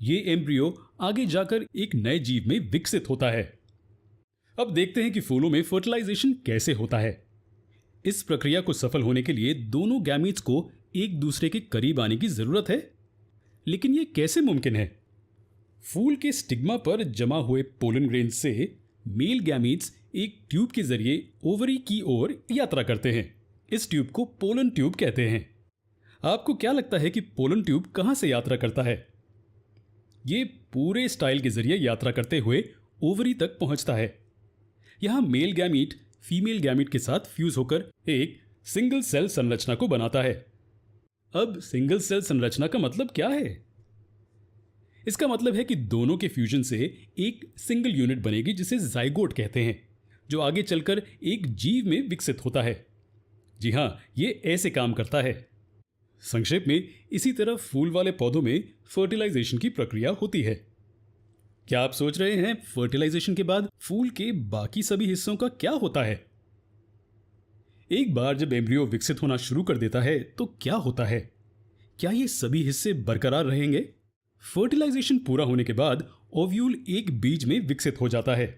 ये एम्ब्रियो आगे जाकर एक नए जीव में विकसित होता है। अब देखते हैं कि फूलों में फर्टिलाइजेशन कैसे होता है। इस प्रक्रिया को सफल होने के लिए दोनों गैमीट्स को एक दूसरे के करीब आने की जरूरत है। लेकिन ये कैसे मुमकिन है? फूल के स्टिग्मा पर जमा हुए पोलन ग्रेन से मेल गैमीट्स एक ट्यूब के जरिए ओवरी की ओर यात्रा करते हैं। इस ट्यूब को पोलन ट्यूब कहते हैं। आपको क्या लगता है कि पोलन ट्यूब कहां से यात्रा करता है? ये पूरे स्टाइल के जरिए यात्रा करते हुए ओवरी तक पहुंचता है। यहां मेल गैमीट फीमेल गैमीट के साथ फ्यूज होकर एक सिंगल सेल संरचना को बनाता है। अब सिंगल सेल संरचना का मतलब क्या है? इसका मतलब है कि दोनों के फ्यूजन से एक सिंगल यूनिट बनेगी जिसे जाइगोट कहते हैं, जो आगे चलकर एक जीव में विकसित होता है। जी हां, ये ऐसे काम करता है। संक्षेप में, इसी तरह फूल वाले पौधों में फर्टिलाइजेशन की प्रक्रिया होती है। क्या आप सोच रहे हैं फर्टिलाइजेशन के बाद फूल के बाकी सभी हिस्सों का क्या होता है? एक बार जब एम्ब्रियो विकसित होना शुरू कर देता है तो क्या होता है? क्या ये सभी हिस्से बरकरार रहेंगे? फर्टिलाइजेशन पूरा होने के बाद ओव्यूल एक बीज में विकसित हो जाता है।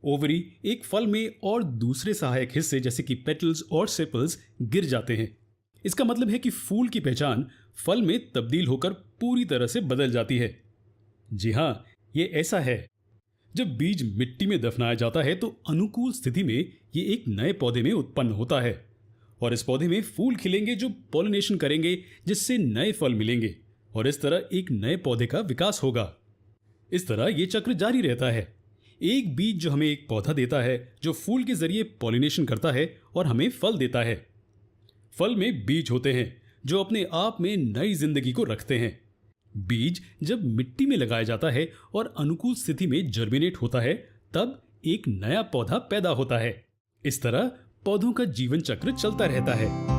ओवरी एक फल में और दूसरे सहायक हिस्से जैसे कि पेटल्स और सेपल्स गिर जाते हैं। इसका मतलब है कि फूल की पहचान फल में तब्दील होकर पूरी तरह से बदल जाती है। जी हां, ये ऐसा है। जब बीज मिट्टी में दफनाया जाता है तो अनुकूल स्थिति में ये एक नए पौधे में उत्पन्न होता है और इस पौधे में फूल खिलेंगे जो पॉलिनेशन करेंगे, जिससे नए फल मिलेंगे और इस तरह एक नए पौधे का विकास होगा। इस तरह ये चक्र जारी रहता है। एक बीज जो हमें एक पौधा देता है जो फूल के जरिए पॉलिनेशन करता है और हमें फल देता है। फल में बीज होते हैं जो अपने आप में नई जिंदगी को रखते हैं। बीज जब मिट्टी में लगाया जाता है और अनुकूल स्थिति में जर्मिनेट होता है, तब एक नया पौधा पैदा होता है। इस तरह पौधों का जीवन चक्र चलता रहता है।